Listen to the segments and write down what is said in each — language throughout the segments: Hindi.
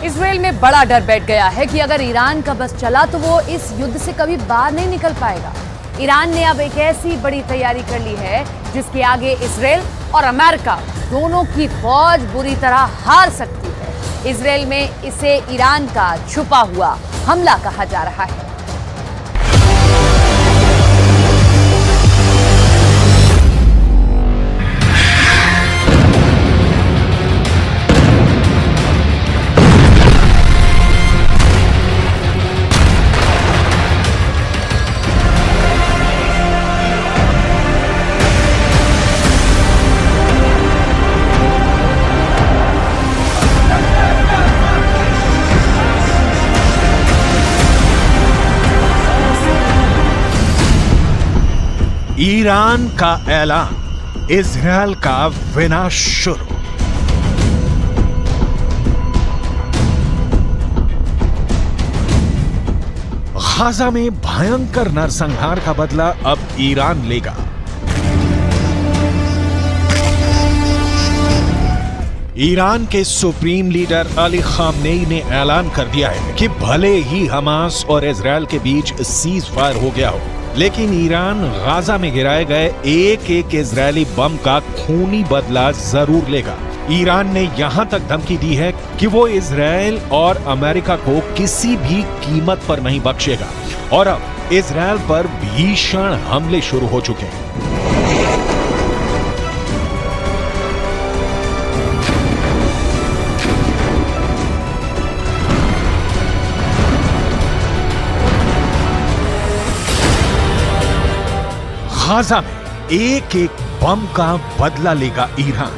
इजराइल में बड़ा डर बैठ गया है कि अगर ईरान का बस चला तो वो इस युद्ध से कभी बाहर नहीं निकल पाएगा। ईरान ने अब एक ऐसी बड़ी तैयारी कर ली है जिसके आगे इजराइल और अमेरिका दोनों की फौज बुरी तरह हार सकती है। इजराइल में इसे ईरान का छुपा हुआ हमला कहा जा रहा है। ईरान का ऐलान, इजरायल का विनाश शुरू। गाजा में भयंकर नरसंहार का बदला अब ईरान लेगा। ईरान के सुप्रीम लीडर अली खामनेई ने ऐलान कर दिया है कि भले ही हमास और इजरायल के बीच सीज फायर हो गया हो, लेकिन ईरान गाजा में गिराए गए एक एक इजरायली बम का खूनी बदला जरूर लेगा। ईरान ने यहां तक धमकी दी है कि वो इजरायल और अमेरिका को किसी भी कीमत पर नहीं बख्शेगा और अब इजरायल पर भीषण हमले शुरू हो चुके हैं। गाजा में एक एक बम का बदला लेगा ईरान।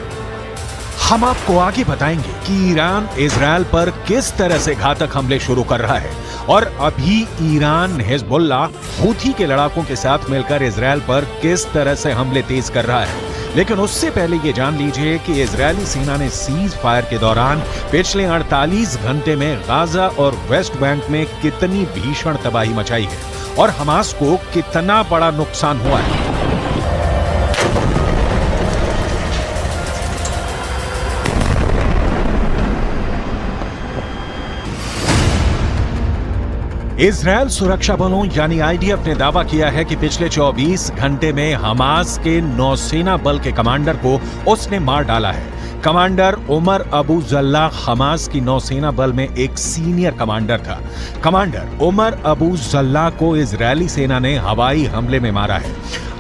हम आपको आगे बताएंगे कि ईरान इजरायल पर किस तरह से घातक हमले शुरू कर रहा है और अभी ईरान हिजबुल्लाह हूथी के लड़ाकों के साथ मिलकर इजरायल पर किस तरह से हमले तेज कर रहा है। लेकिन उससे पहले ये जान लीजिए कि इजरायली सेना ने सीज फायर के दौरान पिछले 48 घंटे में गाजा और वेस्ट बैंक में कितनी भीषण तबाही मचाई है और हमास को कितना बड़ा नुकसान हुआ है। इजरायल सुरक्षा बलों यानी आईडीएफ ने दावा किया है कि पिछले 24 घंटे में हमास के नौसेना बल के कमांडर को उसने मार डाला है। Commander Umar Abu Jallah Hamas की नौसेना बल में एक सीनियर कमांडर था। कमांडर उमर अबू जल्लाह को इजरायली सेना ने हवाई हमले में मारा है।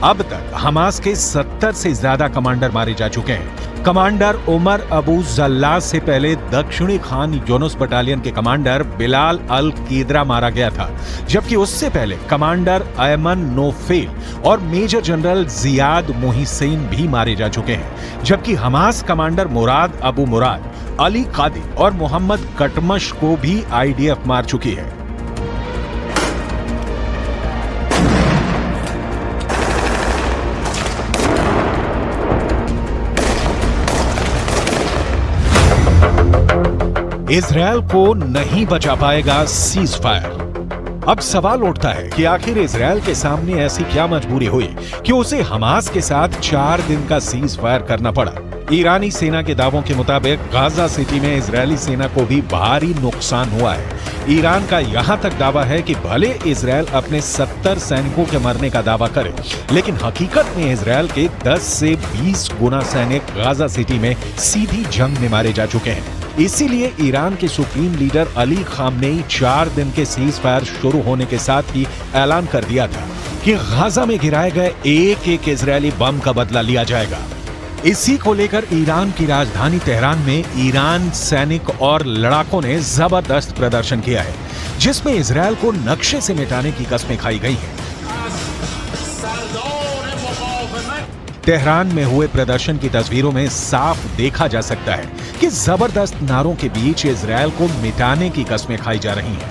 अब तक हमास के 70 से ज्यादा कमांडर मारे जा चुके हैं। कमांडर उमर अबू जल्लाह से पहले दक्षिणी खान यूनुस बटालियन के कमांडर बिलाल अल कीदरा मारा गया था, जबकि उससे पहले कमांडर अयमन नोफेल और मेजर जनरल जियाद मोहिसेन भी मारे जा चुके हैं। जबकि हमास कमांडर मुराद अबू मुराद, अली कादी और मोहम्मद कटमश को भी आईडीएफ मार चुकी है। इजरायल को नहीं बचा पाएगा सीज फायर। अब सवाल उठता है कि आखिर इजरायल के सामने ऐसी क्या मजबूरी हुई कि उसे हमास के साथ 4 दिन का सीज फायर करना पड़ा। ईरानी सेना के दावों के मुताबिक गाजा सिटी में इजरायली सेना को भी भारी नुकसान हुआ है। ईरान का यहां तक दावा है कि भले इजरायल अपने 70 सैनिकों के मरने का दावा करे, लेकिन हकीकत में इजरायल के 10 से 20 गुना सैनिक गाजा सिटी में सीधी जंग में मारे जा चुके हैं। इसीलिए ईरान के सुप्रीम लीडर अली खामनेई 4 दिन के सीज फायर शुरू होने के साथ ही ऐलान कर दिया था कि गाजा में गिराए गए एक एक इजरायली बम का बदला लिया जाएगा। इसी को लेकर ईरान की राजधानी तेहरान में ईरान सैनिक और लड़ाकों ने जबरदस्त प्रदर्शन किया है, जिसमें इजरायल को नक्शे से मिटाने की कस्में खाई गई हैं। तेहरान में हुए प्रदर्शन की तस्वीरों में साफ देखा जा सकता है कि जबरदस्त नारों के बीच इजरायल को मिटाने की कस्में खाई जा रही हैं।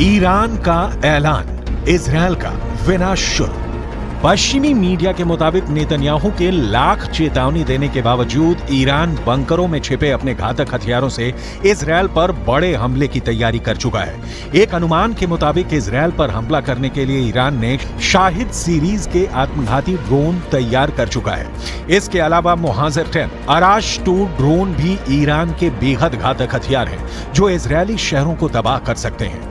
ईरान का ऐलान, इजरायल का विनाश शुरू। पश्चिमी मीडिया के मुताबिक नेतन्याहू के लाख चेतावनी देने के बावजूद ईरान बंकरों में छिपे अपने घातक हथियारों से इजरायल पर बड़े हमले की तैयारी कर चुका है। एक अनुमान के मुताबिक इजरायल पर हमला करने के लिए ईरान ने शाहिद सीरीज के आत्मघाती ड्रोन तैयार कर चुका है। इसके अलावा मुहाजिर 10 अराश 2 ड्रोन भी ईरान के बेहद घातक हथियार हैं जो इजरायली शहरों को तबाह कर सकते हैं।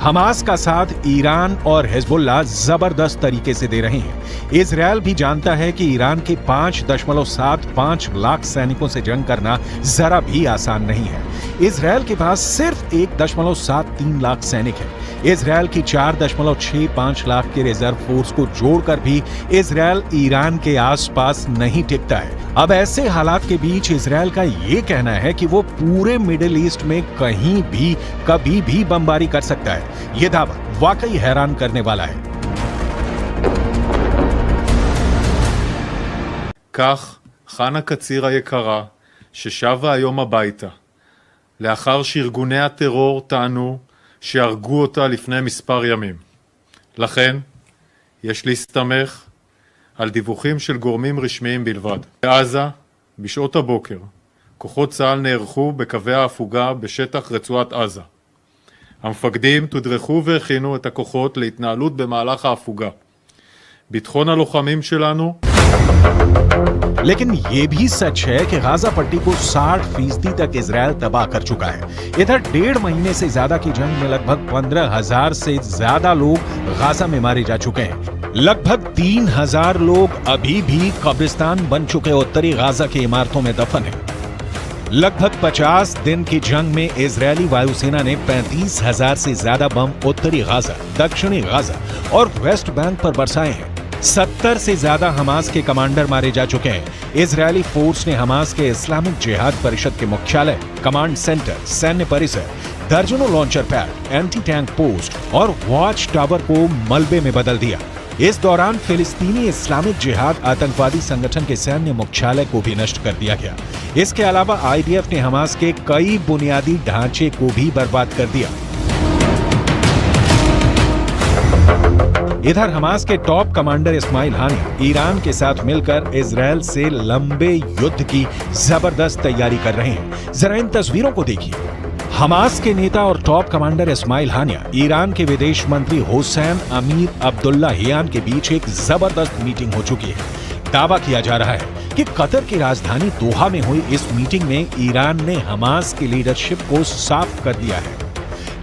हमास का साथ ईरान और हिजबुल्लाह जबरदस्त तरीके से दे रहे हैं। इजरायल भी जानता है कि ईरान के 5.75 लाख सैनिकों से जंग करना जरा भी आसान नहीं है। इजरायल के पास सिर्फ 1.73 लाख सैनिक है। इजरायल की 4.65 लाख के रिजर्व फोर्स को जोड़कर भी इजरायल ईरान के आसपास नहीं टिकता है। अब ऐसे हालात के बीच इजरायल का ये कहना है कि वो पूरे मिडिल ईस्ट में कहीं भी कभी भी बमबारी कर सकता है। ये दावा वाकई हैरान करने वाला है। כך חנה קציר היקרה, ששבה היום הביתה, לאחר שארגוני הטרור טענו שהרגו אותה לפני מספר ימים. לכן, יש להסתמך על דיווחים של גורמים רשמיים בלבד. בעזה, בשעות הבוקר, כוחות צה"ל נערכו בקווי ההפוגה בשטח רצועת עזה. המפקדים תודרכו והכינו את הכוחות להתנהלות במהלך ההפוגה. ביטחון הלוחמים שלנו लेकिन ये भी सच है कि गाजा पट्टी को 60% तक इजरायल तबाह कर चुका है। इधर 1.5 महीने से ज्यादा की जंग में लगभग 15,000 से ज्यादा लोग गाजा में मारे जा चुके हैं। लगभग 3,000 लोग अभी भी कब्रिस्तान बन चुके उत्तरी गाजा की इमारतों में दफन हैं। लगभग 50 दिन की जंग में इजरायली वायुसेना ने 35,000 से ज्यादा बम उत्तरी गाजा, दक्षिणी गाजा और वेस्ट बैंक पर बरसाए हैं। 70 से ज्यादा हमास के कमांडर मारे जा चुके हैं। इजरायली फोर्स ने हमास के इस्लामिक जिहाद परिषद के मुख्यालय, कमांड सेंटर, सैन्य परिसर, दर्जनों launcher pad, anti tank post और वॉच टावर को मलबे में बदल दिया। इस दौरान फिलिस्तीनी इस्लामिक जिहाद आतंकवादी संगठन के सैन्य मुख्यालय को भी नष्ट कर दिया गया। इसके अलावा आईडीएफ ने हमास के कई बुनियादी ढांचे को भी बर्बाद कर दिया। इधर हमास के टॉप कमांडर इस्माइल हानिया ईरान के साथ मिलकर इजरायल से लंबे युद्ध की जबरदस्त तैयारी कर रहे हैं। जरा इन तस्वीरों को देखिए। हमास के नेता और टॉप कमांडर इस्माइल हानिया ईरान के विदेश मंत्री हुसैन अमीर अब्दुल्लाहियान के बीच एक जबरदस्त मीटिंग हो चुकी है। दावा किया जा रहा है कि कतर की राजधानी दोहा में हुई इस मीटिंग में ईरान ने हमास की लीडरशिप को साफ कर दिया है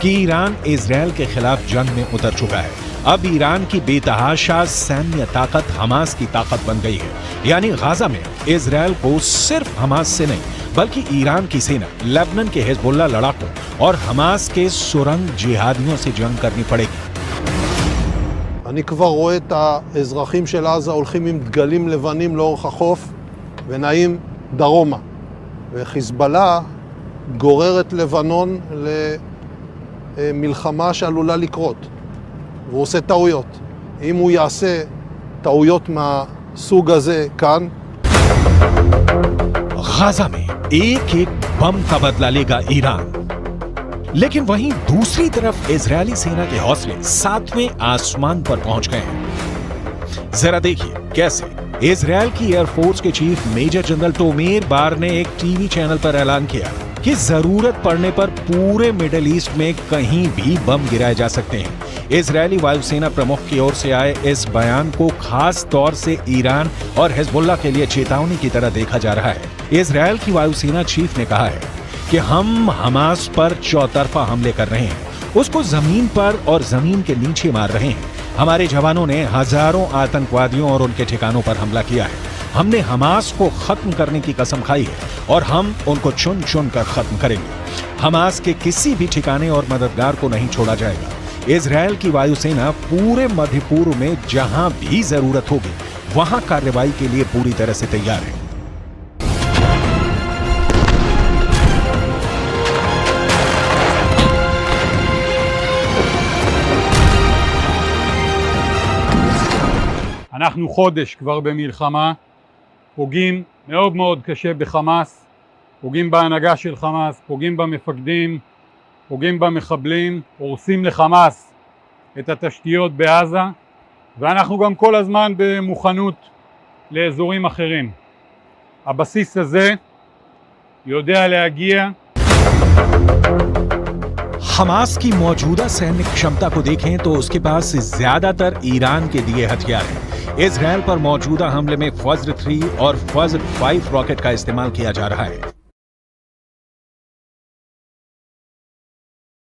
कि ईरान इजरायल के खिलाफ जंग में उतर चुका है। अब ईरान की बेतहाशा सैन्य ताकत हमास की ताकत बन गई है। यानी गाजा में इजरायल को सिर्फ हमास से नहीं बल्कि ईरान की सेना, लेबनान के हिजबुल्लाह लड़ाकों और हमास के सुरंग जिहादियों से जंग करनी पड़ेगी। אני כבר רואה את האזרחים של עזה הולכים עם דגלים לבנים לאורך החוף ונעים דרומה. וחיזבאללה גורר את לבנון למלחמה שעלולה לקרות. והוא עושה טעויות. אם הוא יעשה טעויות מהסוג הזה כאן, गाजा में एक एक बम का बदला लेगा ईरान। लेकिन वहीं दूसरी तरफ इजरायली सेना के हौसले 7वें आसमान पर पहुंच गए हैं। जरा देखिए कैसे। इजरायल की एयरफोर्स के चीफ मेजर जनरल टोमेर बार ने एक टीवी चैनल पर ऐलान किया कि जरूरत पड़ने पर पूरे मिडिल ईस्ट में कहीं भी बम गिराए जा सकते हैं। इजरायली वायुसेना प्रमुख की ओर से आए इस बयान को खास तौर से ईरान और हिजबुल्लाह के लिए चेतावनी की तरह देखा जा रहा है। इजरायल की वायुसेना चीफ ने कहा है कि हम हमास पर चौतरफा हमले कर रहे हैं, उसको जमीन पर और जमीन के नीचे मार रहे हैं। हमारे जवानों ने हजारों आतंकवादियों और उनके ठिकानों पर हमला किया है। हमने हमास को खत्म करने की कसम खाई है और हम उनको चुन चुन कर खत्म करेंगे। हमास के किसी भी ठिकाने और मददगार को नहीं छोड़ा जाएगा। इजरायल की वायुसेना पूरे मध्य पूर्व में जहां भी जरूरत होगी वहां कार्रवाई के लिए पूरी तरह से तैयार है। אנחנו חודש כבר במלחמה, פוגעים מאוד מאוד קשה בחמאס, פוגעים בהנהגה של חמאס, פוגעים במפקדים, פוגעים במחבלים, הורסים לחמאס את התשתיות בעזה, ואנחנו גם כל הזמן במוכנות לאזורים אחרים. הבסיס הזה יודע להגיע. हमास की मौजूदा सैन्य क्षमता को देखें तो उसके पास ज्यादातर ईरान के दिए हथियार हैं। इजरायल पर मौजूदा हमले में फज्र 3 और फज्र 5 रॉकेट का इस्तेमाल किया जा रहा है।